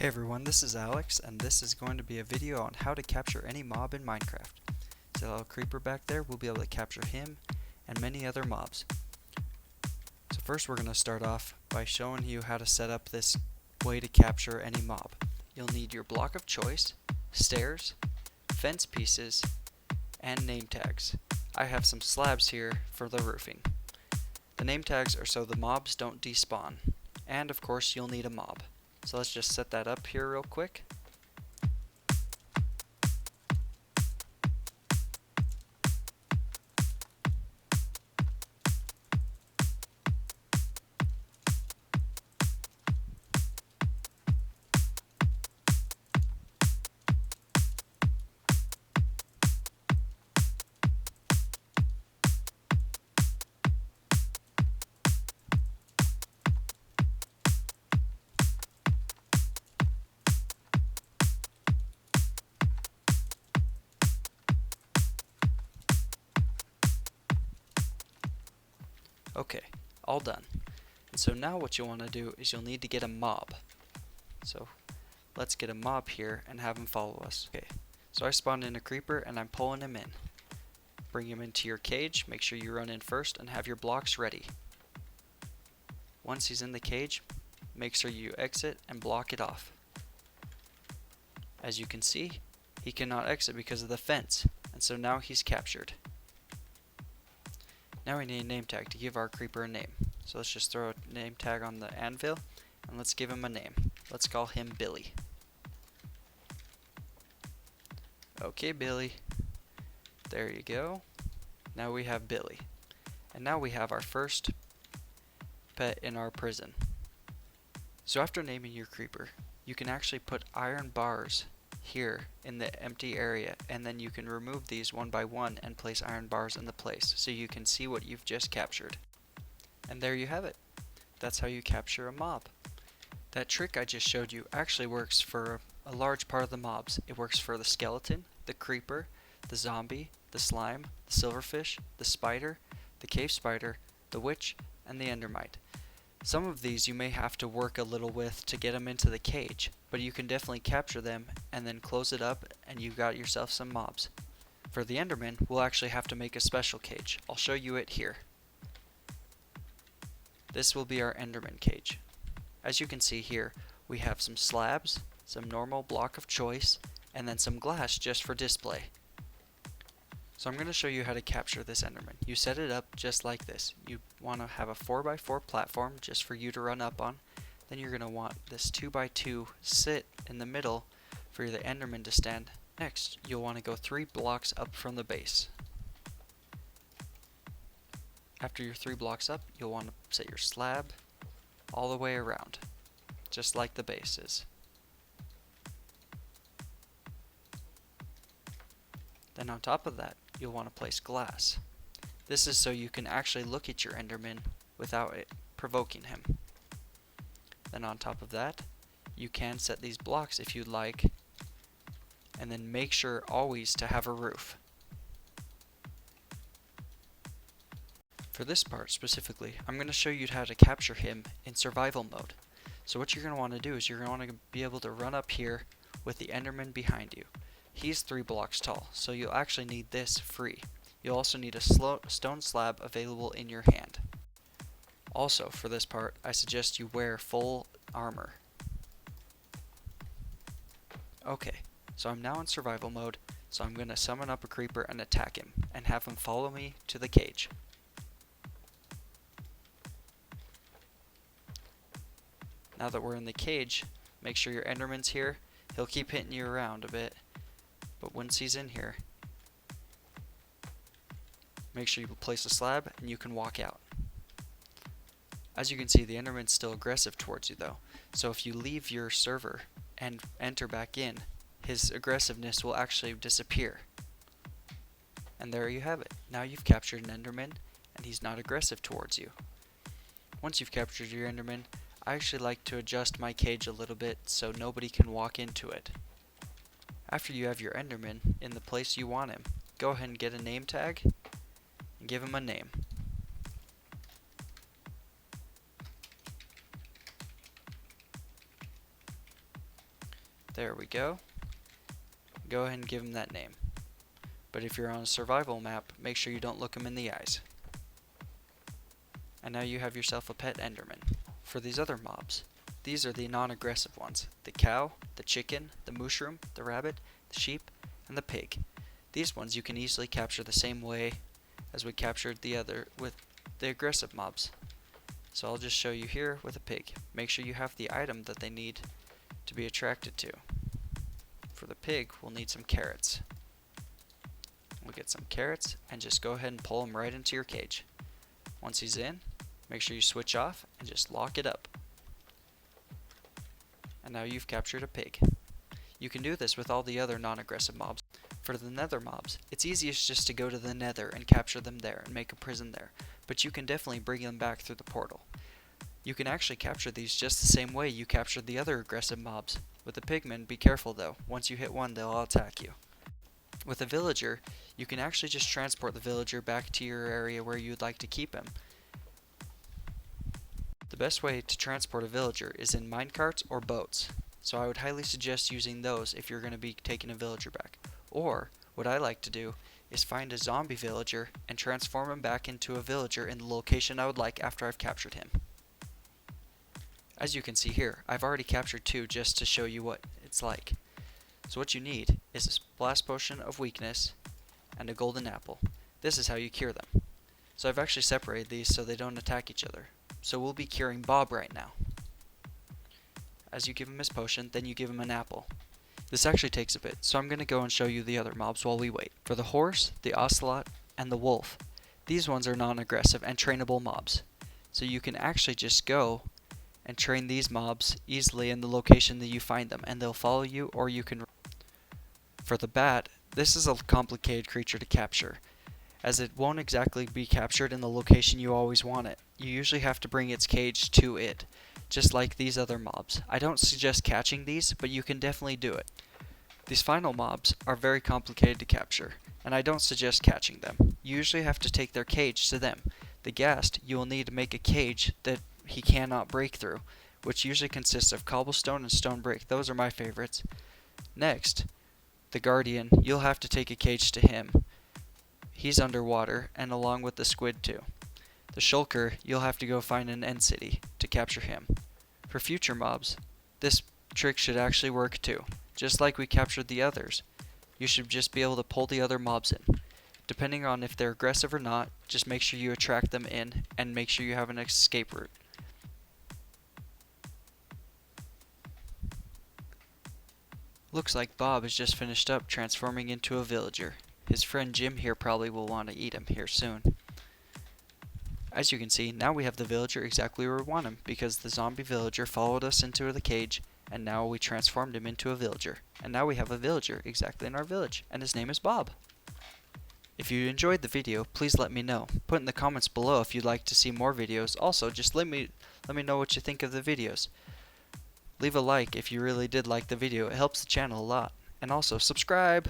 Hey everyone, this is Alex, and this is going to be a video on how to capture any mob in Minecraft. See that little creeper back there? We'll be able to capture him and many other mobs. So first we're going to start off by showing you how to set up this way to capture any mob. You'll need your block of choice, stairs, fence pieces, and name tags. I have some slabs here for the roofing. The name tags are so the mobs don't despawn. And of course you'll need a mob. So let's just set that up here real quick. Okay, all done. And so now what you'll want to do is you'll need to get a mob. So let's get a mob here and have him follow us. Okay, so I spawned in a creeper and I'm pulling him in. Bring him into your cage, make sure you run in first and have your blocks ready. Once he's in the cage, make sure you exit and block it off. As you can see, he cannot exit because of the fence, and so now he's captured. Now we need a name tag to give our creeper a name. So let's just throw a name tag on the anvil and let's give him a name. Let's call him Billy. Okay, Billy. There you go. Now we have Billy. And now we have our first pet in our prison. So after naming your creeper, you can actually put iron bars here in the empty area, and then you can remove these one by one and place iron bars in the place so you can see what you've just captured. And there you have it. That's how you capture a mob. That trick I just showed you actually works for a large part of the mobs. It works for the skeleton, the creeper, the zombie, the slime, the silverfish, the spider, the cave spider, the witch, and the endermite. Some of these you may have to work a little with to get them into the cage, but you can definitely capture them and then close it up and you've got yourself some mobs. For the Enderman, we'll actually have to make a special cage. I'll show you it here. This will be our Enderman cage. As you can see here, we have some slabs, some normal block of choice, and then some glass just for display. So I'm going to show you how to capture this Enderman. You set it up just like this. You want to have a 4x4 platform just for you to run up on. Then you're going to want this 2x2 sit in the middle for the Enderman to stand. Next, you'll want to go 3 blocks up from the base. After you're 3 blocks up, you'll want to set your slab all the way around, just like the base is. Then on top of that, you'll want to place glass. This is so you can actually look at your Enderman without it provoking him. Then on top of that, you can set these blocks if you'd like, and then make sure always to have a roof. For this part specifically, I'm going to show you how to capture him in survival mode. So what you're going to want to do is you're going to want to be able to run up here with the Enderman behind you. He's 3 blocks tall, so you'll actually need this free. You'll also need a stone slab available in your hand. Also, for this part, I suggest you wear full armor. Okay, so I'm now in survival mode, so I'm going to summon up a creeper and attack him, and have him follow me to the cage. Now that we're in the cage, make sure your Enderman's here. He'll keep hitting you around a bit, but once he's in here, make sure you place a slab and you can walk out. As you can see, the Enderman's still aggressive towards you though, so if you leave your server and enter back in, his aggressiveness will actually disappear. And there you have it. Now you've captured an Enderman and he's not aggressive towards you. Once you've captured your Enderman, I actually like to adjust my cage a little bit so nobody can walk into it. After you have your Enderman in the place you want him, go ahead and get a name tag and give him a name. There we go. Go ahead and give him that name. But if you're on a survival map, make sure you don't look him in the eyes. And now you have yourself a pet Enderman. For these other mobs, these are the non-aggressive ones. The cow, the chicken, the mushroom, the rabbit, the sheep, and the pig. These ones you can easily capture the same way as we captured the other with the aggressive mobs. So I'll just show you here with a pig. Make sure you have the item that they need to be attracted to. For the pig, we'll need some carrots. We'll get some carrots and just go ahead and pull him right into your cage. Once he's in, make sure you switch off and just lock it up. And now you've captured a pig. You can do this with all the other non-aggressive mobs. For the nether mobs, it's easiest just to go to the nether and capture them there and make a prison there. But you can definitely bring them back through the portal. You can actually capture these just the same way you captured the other aggressive mobs. With the pigmen, be careful though. Once you hit one, they'll all attack you. With a villager, you can actually just transport the villager back to your area where you'd like to keep him. The best way to transport a villager is in minecarts or boats. So I would highly suggest using those if you're going to be taking a villager back. Or, what I like to do is find a zombie villager and transform him back into a villager in the location I would like after I've captured him. As you can see here, I've already captured 2 just to show you what it's like. So what you need is a blast potion of weakness and a golden apple. This is how you cure them. So I've actually separated these so they don't attack each other. So we'll be curing Bob right now. As you give him his potion, then you give him an apple. This actually takes a bit, so I'm going to go and show you the other mobs while we wait. For the horse, the ocelot, and the wolf, these ones are non-aggressive and trainable mobs. So you can actually just go and train these mobs easily in the location that you find them, and they'll follow you, or you can... For the bat, this is a complicated creature to capture, as it won't exactly be captured in the location you always want it. You usually have to bring its cage to it, just like these other mobs. I don't suggest catching these, but you can definitely do it. These final mobs are very complicated to capture, and I don't suggest catching them. You usually have to take their cage to them. The ghast, you will need to make a cage that he cannot break through, which usually consists of cobblestone and stone brick. Those are my favorites. Next, the guardian, you'll have to take a cage to him. He's underwater, and along with the squid too. The shulker, you'll have to go find an end city to capture him. For future mobs, this trick should actually work too. Just like we captured the others, you should just be able to pull the other mobs in. Depending on if they're aggressive or not, just make sure you attract them in and make sure you have an escape route. Looks like Bob has just finished up transforming into a villager. His friend Jim here probably will want to eat him here soon. As you can see, now we have the villager exactly where we want him, because the zombie villager followed us into the cage, and now we transformed him into a villager. And now we have a villager exactly in our village, and his name is Bob. If you enjoyed the video, please let me know. Put in the comments below if you'd like to see more videos. Also, just let me know what you think of the videos. Leave a like if you really did like the video. It helps the channel a lot. And also, subscribe!